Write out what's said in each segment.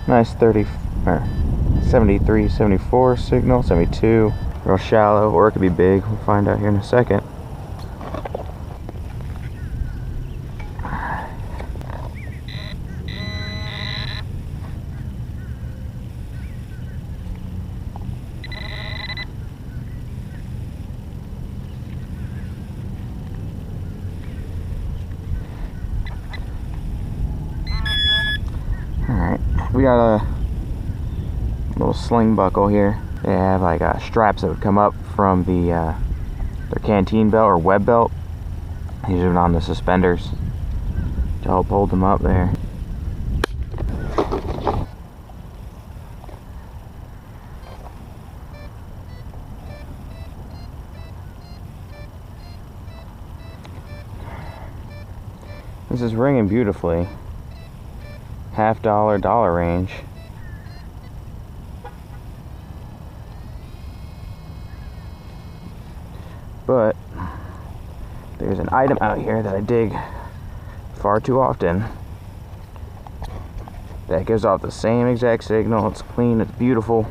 Nice 30 or 73, 74 signal, 72. Real shallow, or it could be big. We'll find out here in a second. Alright, we got a little sling buckle here. They have like straps that would come up from the their canteen belt or web belt. These are on the suspenders to help hold them up there. This is ringing beautifully. $50, dollar range. But there's an item out here that I dig far too often that gives off the same exact signal. It's clean, it's beautiful,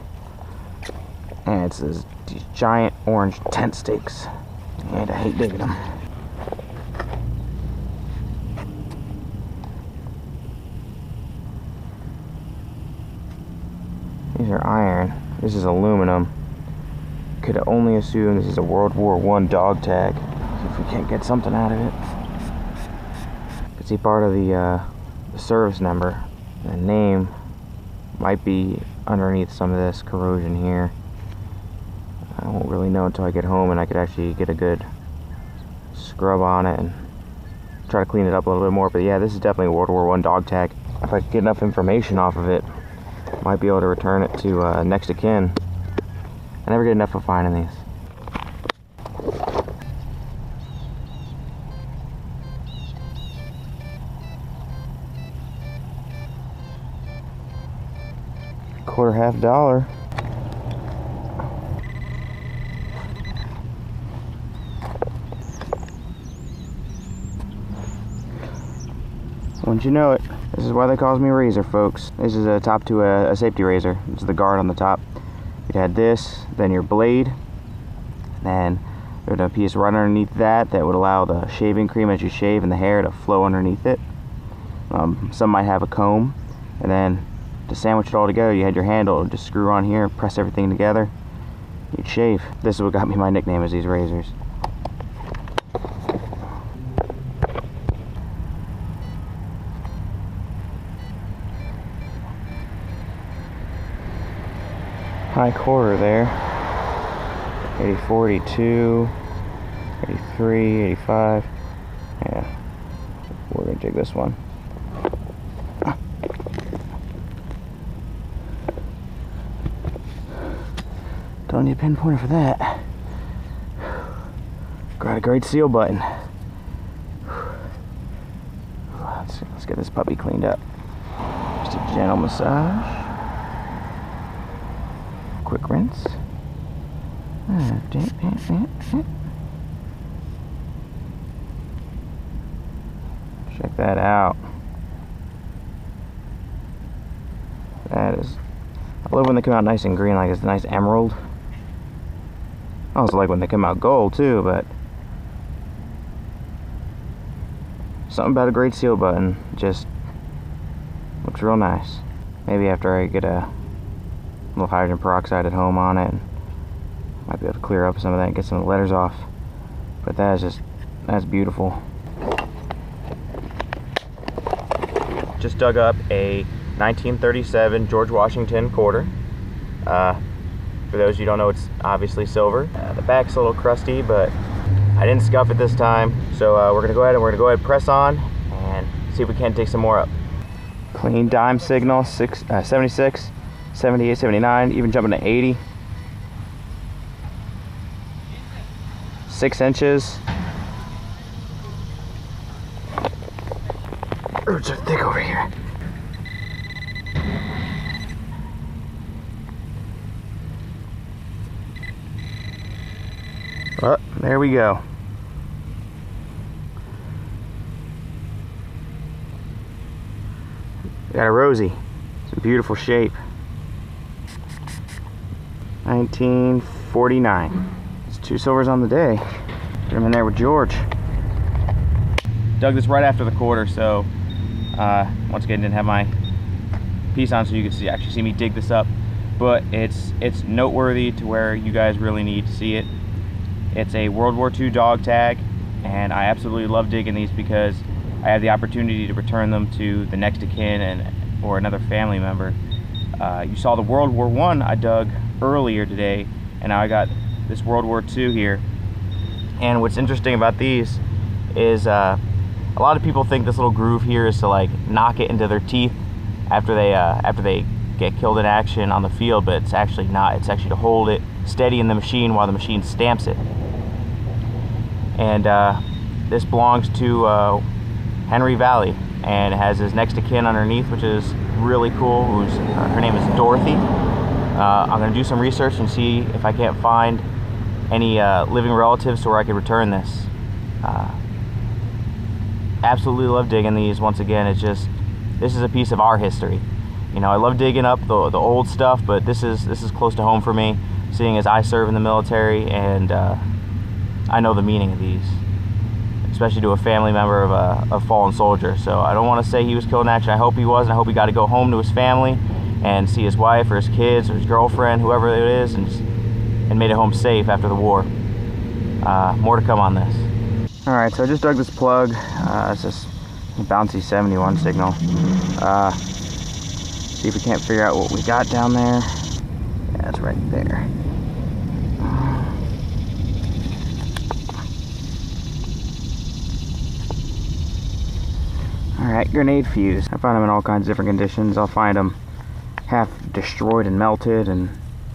and it's these giant orange tent stakes, and I hate digging them. These are iron. This is aluminum. Could only assume this is a World War I dog tag. See if we can't get something out of it. Could see part of the service number. The name might be underneath some of this corrosion here. I won't really know until I get home and I could actually get a good scrub on it and try to clean it up a little bit more. But yeah, this is definitely a World War I dog tag. If I could get enough information off of it, might be able to return it to next of kin. I never get enough of finding these. Quarter, half dollar. Wouldn't you know it? This is why they call me razor, folks. This is a top to a safety razor. This is the guard on the top. You had this, then your blade, then there's a piece right underneath that would allow the shaving cream as you shave and the hair to flow underneath it. Some might have a comb, and then to sandwich it all together, you had your handle. Just screw on here, press everything together, you'd shave. This is what got me my nickname, is these razors. High quarter there. 80, 42, 83, 85. Yeah, we're gonna dig this one. Don't need a pinpointer for that. Got a great seal button. Let's get this puppy cleaned up. Just a gentle massage. Quick rinse. Check that out. That is, I love when they come out nice and green, like it's a nice emerald. I also like when they come out gold too, but something about a great seal button just looks real nice. Maybe after I get a little hydrogen peroxide at home on it, might be able to clear up some of that and get some of the letters off. But that is just, that's beautiful. Just dug up a 1937 George Washington quarter. For those of you who don't know, it's obviously silver. The back's a little crusty, but I didn't scuff it this time. So we're gonna go ahead and press on and see if we can't dig some more up. Clean dime signal, 76, 78, 79, even jumping to 80. 6 inches. Roots are thick over here. Oh, there we go. Got a Rosie. It's a Beautiful shape. 1949. It's 2 silvers on the day. Put him in there with George. Dug this right after the quarter, so once again didn't have my piece on so you could actually see me dig this up, but it's noteworthy to where you guys really need to see it. It's a World War II dog tag, and I absolutely love digging these because I have the opportunity to return them to the next of kin or another family member. You saw the World War I dug earlier today, and now I got this World War II here. And what's interesting about these is a lot of people think this little groove here is to like knock it into their teeth after they get killed in action on the field, but it's actually not. It's actually to hold it steady in the machine while the machine stamps it. And this belongs to Henry Valley, and it has his next of kin underneath, which is really cool. Her name is Dorothy. I'm going to do some research and see if I can't find any living relatives to where I could return this. Absolutely love digging these. Once again, it's just, this is a piece of our history. You know, I love digging up the old stuff, but this is close to home for me, seeing as I serve in the military, and I know the meaning of these, especially to a family member of a fallen soldier. So I don't want to say he was killed in action. I hope he was, and I hope he got to go home to his family and see his wife or his kids or his girlfriend, whoever it is, and made it home safe after the war. More to come on this. All right, so I just dug this plug. It's this bouncy 71 signal. See if we can't figure out what we got down there. Yeah, it's right there. Alright, grenade fuse. I find them in all kinds of different conditions. I'll find them half destroyed and melted, and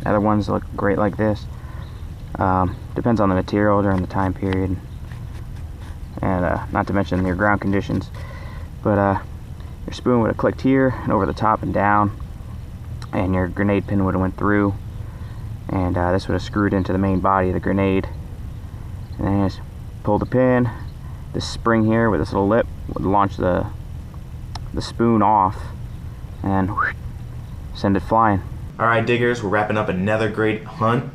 other ones look great like this. Depends on the material during the time period, and not to mention your ground conditions. But your spoon would have clicked here and over the top and down, and your grenade pin would have went through, and this would have screwed into the main body of the grenade. And then just pull the pin. This spring here with this little lip would launch the spoon off and whoosh, send it flying. Alright diggers, we're wrapping up another great hunt.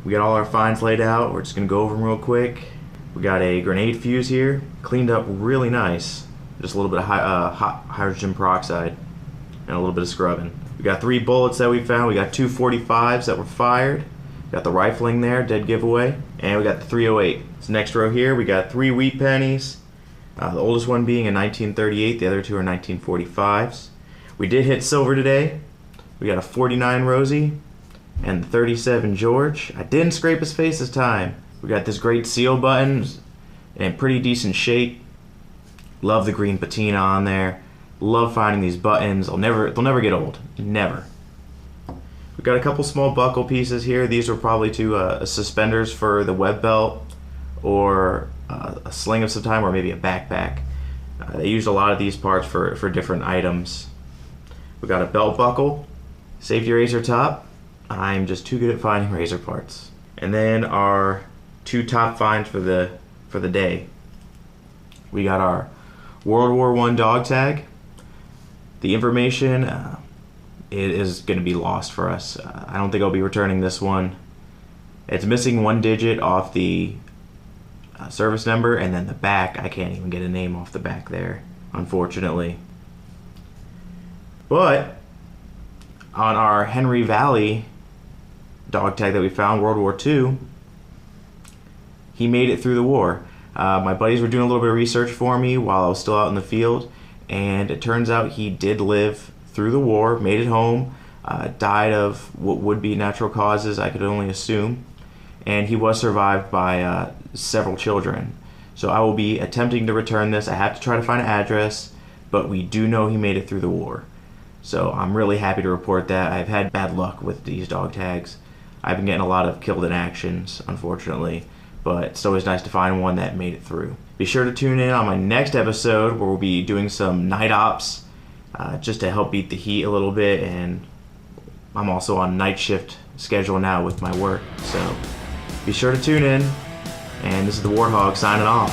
We got all our finds laid out. We're just going to go over them real quick. We got a grenade fuse here, cleaned up really nice. Just a little bit of hot hydrogen peroxide and a little bit of scrubbing. We got 3 bullets that we found. We got 2 45s that were fired. Got the rifling there, dead giveaway. And we got the 308. So next row here, we got 3 wheat pennies. The oldest one being in 1938, the other 2 are 1945s. We did hit silver today. We got a 49 Rosie and the 37 George. I didn't scrape his face this time. We got this great seal button in pretty decent shape. Love the green patina on there. Love finding these buttons. They'll never get old. Never. We've got a couple small buckle pieces here. These are probably to suspenders for the web belt, or a sling of some time, or maybe a backpack. They used a lot of these parts for different items. We got a belt buckle, safety razor top. I'm just too good at finding razor parts. And then our 2 top finds for the day. We got our World War I dog tag. The information it is going to be lost for us. I don't think I'll be returning this one. It's missing 1 digit off the service number, and then the back, I can't even get a name off the back there, unfortunately. But on our Henry Valley dog tag that we found, World War II, he made it through the war. My buddies were doing a little bit of research for me while I was still out in the field, and it turns out he did live through the war, made it home, died of what would be natural causes, I could only assume, and he was survived by several children. So I will be attempting to return this. I have to try to find an address, but we do know he made it through the war. So I'm really happy to report that. I've had bad luck with these dog tags. I've been getting a lot of killed in actions, unfortunately, but it's always nice to find one that made it through. Be sure to tune in on my next episode where we'll be doing some night ops just to help beat the heat a little bit, and I'm also on night shift schedule now with my work, so be sure to tune in. And this is the Warthog signing off.